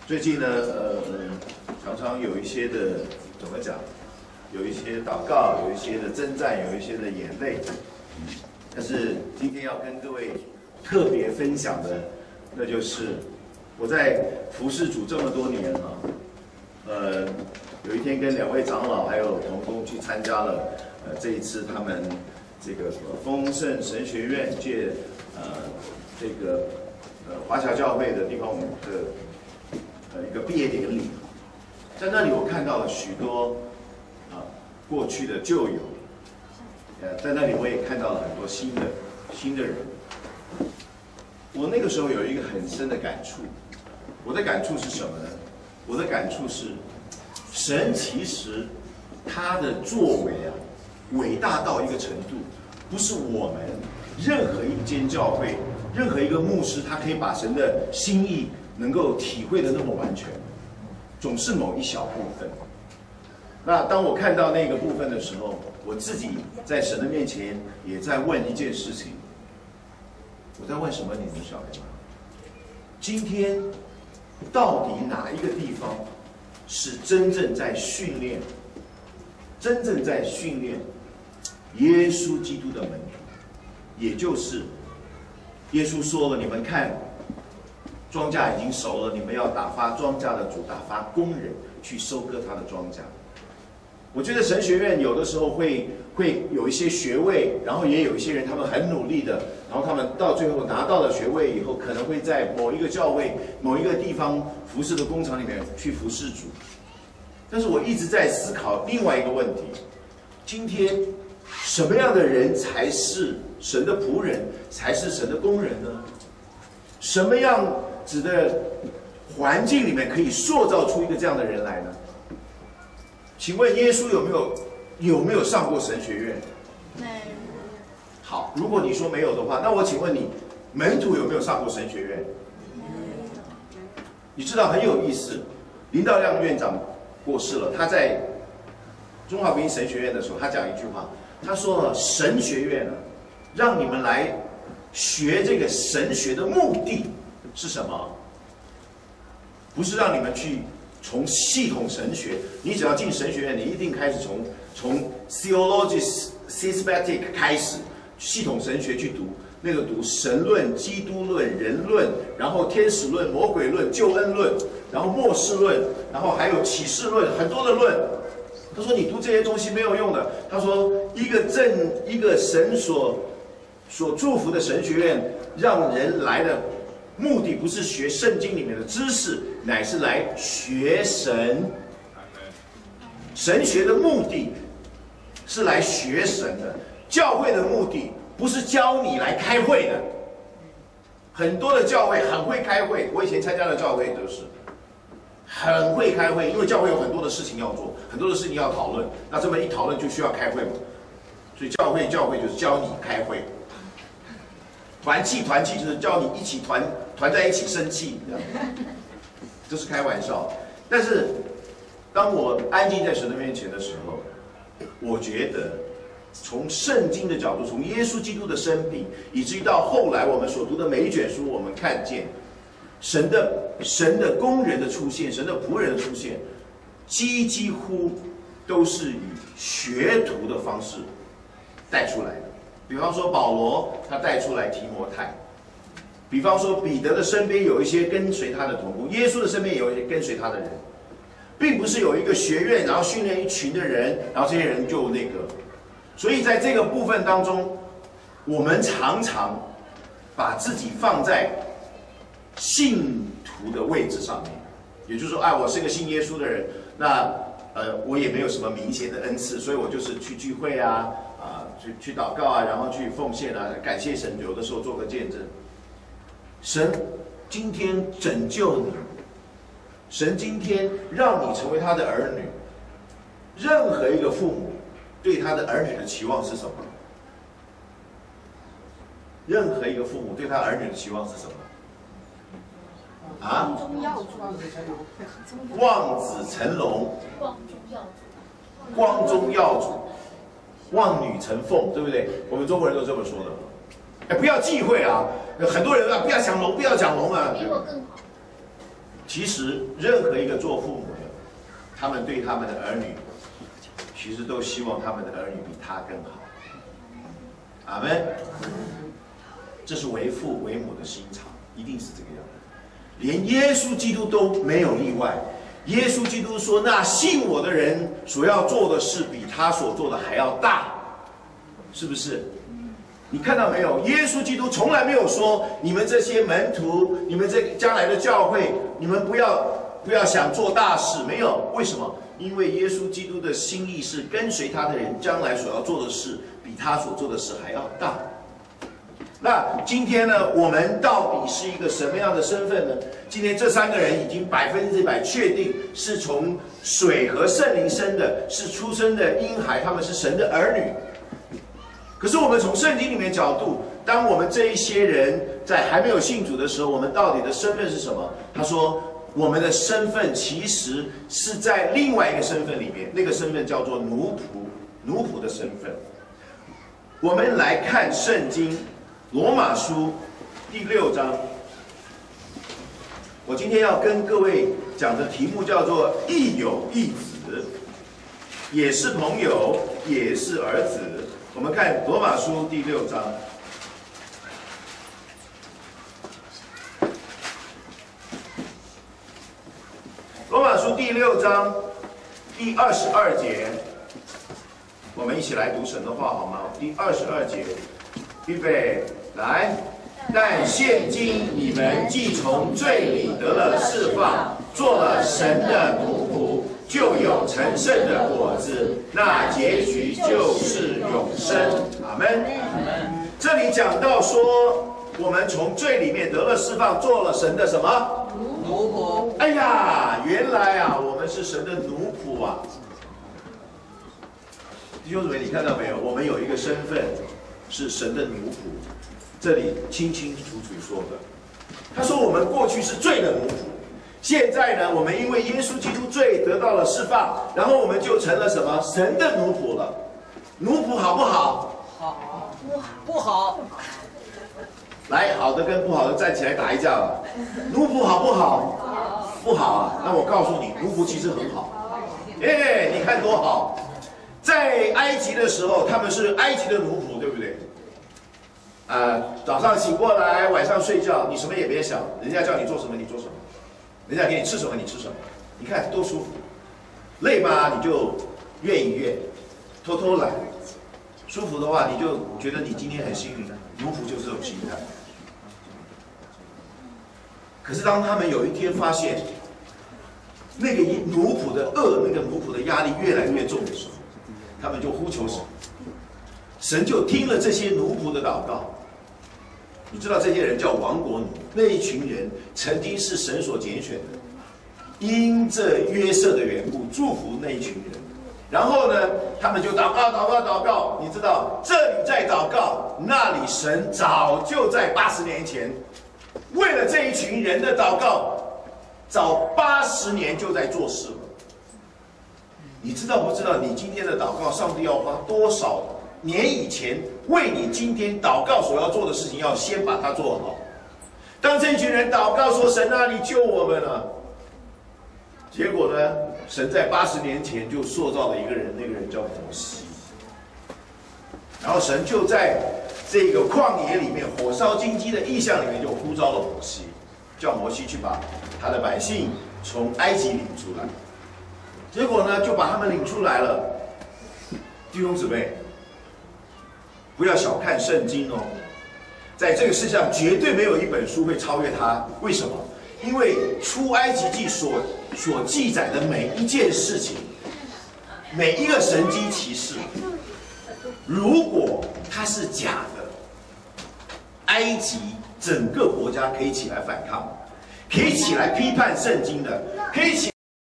最近呢，常常有一些的怎么讲，有一些祷告，有一些的征战，有一些的眼泪。但是今天要跟各位特别分享的，那就是我在服侍主这么多年了，有一天跟2位长老还有同工去参加了，这一次他们这个丰盛神学院借这个华侨教会的地方的一个毕业典礼，在那里我看到了许多过去的旧友，在那里我也看到了很多新的人。我那个时候有一个很深的感触，我的感触是什么呢？我的感触是，神其实他的作为伟大到一个程度，不是我们任何一间教会、任何一个牧师，他可以把神的心意能够体会的那么完全，总是某一小部分。那当我看到那个部分的时候，我自己在神的面前也在问一件事情，我在问什么？你们晓得吗？今天到底哪一个地方是真正在训练耶稣基督的门徒？也就是耶稣说了，你们看，庄稼已经熟了，你们要打发庄稼的主打发工人去收割他的庄稼。我觉得神学院有的时候会有一些学位，然后也有一些人他们很努力的，然后他们到最后拿到了学位以后，可能会在某一个教会、某一个地方服侍的工厂里面去服侍主。但是我一直在思考另外一个问题：今天什么样的人才是神的仆人，才是神的工人呢？什么样子的环境里面可以塑造出一个这样的人来呢？请问耶稣有没有上过神学院？没有。好，如果你说没有的话，那我请问你，门徒有没有上过神学院？没有。你知道很有意思，林道亮院长过世了，他在中华福音神学院的时候，他讲一句话，他说了，神学院让你们来学这个神学的目的是什么？不是让你们去从系统神学，你只要进神学院，你一定开始从 theology systematic 开始，系统神学去读，那个读神论、基督论、人论，然后天使论、魔鬼论、救恩论，然后末世论，然后还有启示论，很多的论。他说你读这些东西没有用的。他说一个神所祝福的神学院，让人来的目的不是学圣经里面的知识，乃是来学神。神学的目的是来学神的，教会的目的不是教你来开会的。很多的教会很会开会，我以前参加的教会就是很会开会，因为教会有很多的事情要做，很多的事情要讨论，那这么一讨论就需要开会嘛，所以教会就是教你开会。团契就是教你一起团在一起生气，这是开玩笑。但是当我安静在神的面前的时候，我觉得从圣经的角度，从耶稣基督的生平，以至于到后来我们所读的每一卷书，我们看见神的工人的出现，神的仆人的出现，几乎都是以学徒的方式带出来的。比方说保罗，他带出来提摩太；比方说彼得的身边有一些跟随他的同工，耶稣的身边有一些跟随他的人，并不是有一个学院，然后训练一群的人，然后这些人就那个。所以在这个部分当中，我们常常把自己放在信徒的位置上面，也就是说，我是个信耶稣的人，那我也没有什么明显的恩赐，所以我就是去聚会去祷告然后去奉献感谢神，有的时候做个见证。神今天拯救你，神今天让你成为他的儿女。任何一个父母对他的儿女的期望是什么？任何一个父母对他儿女的期望是什么？望子成龙，光宗耀祖，望女成凤，对不对？我们中国人都这么说的。不要忌讳很多人不要讲龙，不要讲龙比我更好。其实任何一个做父母的，他们对他们的儿女，其实都希望他们的儿女比他更好。阿们。这是为父为母的心肠，一定是这个样子。连耶稣基督都没有例外。耶稣基督说：“那信我的人所要做的事，比他所做的还要大。”是不是？你看到没有？耶稣基督从来没有说：“你们这些门徒，你们这将来的教会，你们不要想做大事。”没有，为什么？因为耶稣基督的心意是跟随他的人将来所要做的事，比他所做的事还要大。那今天呢，我们到底是一个什么样的身份呢？今天这3个人已经100%确定是从水和圣灵生的，是出生的婴孩，他们是神的儿女。可是我们从圣经里面角度，当我们这一些人在还没有信主的时候，我们到底的身份是什么？他说，我们的身份其实是在另外一个身份里面，那个身份叫做奴仆的身份。我们来看圣经。罗马书第6章，我今天要跟各位讲的题目叫做“亦有一子，也是朋友，也是儿子”。我们看罗马书第6章，罗马书第6章第22节，我们一起来读神的话好吗？第22节。预备，来！但现今你们既从罪里得了释放，做了神的奴仆，就有成圣的果子，那结局就是永生。阿们。这里讲到说，我们从罪里面得了释放，做了神的什么？奴仆。哎呀，原来啊，我们是神的奴仆啊！弟兄姊妹，你看到没有？我们有一个身份。是神的奴仆，这里清清楚楚说的。他说我们过去是罪的奴仆，现在呢，我们因为耶稣基督罪得到了释放，然后我们就成了什么？神的奴仆了。奴仆好不好？好，不好。来，好的跟不好的站起来打一架吧。奴仆好不好？不好啊。那我告诉你，奴仆其实很好。哎，你看多好。在埃及的时候，他们是埃及的奴仆，对不对？早上醒过来，晚上睡觉，你什么也别想，人家叫你做什么你做什么，人家给你吃什么你吃什么，你看多舒服。累吧你就怨一怨，偷偷懒；舒服的话你就觉得你今天很幸运。奴仆就是这种心态。可是当他们有一天发现，那个奴仆的恶，那个奴仆的压力越来越重的时候，他们就呼求神，神就听了这些奴仆的祷告。你知道这些人叫亡国奴，那一群人曾经是神所拣选的，因这约瑟的缘故祝福那一群人。然后呢，他们就祷告。你知道，这里在祷告，那里神早就在80年前，为了这一群人的祷告，早80年就在做事了。你知道不知道？你今天的祷告，上帝要花多少年以前为你今天祷告所要做的事情，要先把它做好。当这群人祷告说：“神啊，你救我们了。”结果呢，神在80年前就塑造了一个人，那个人叫摩西。然后神就在这个旷野里面，火烧荆棘的异象里面，就呼召了摩西，叫摩西去把他的百姓从埃及领出来。结果呢，就把他们领出来了。弟兄姊妹，不要小看圣经哦，在这个世上绝对没有一本书会超越它。为什么？因为出埃及记所记载的每一件事情，每一个神迹奇事，如果它是假的，埃及整个国家可以起来反抗，可以起来批判圣经的，可以起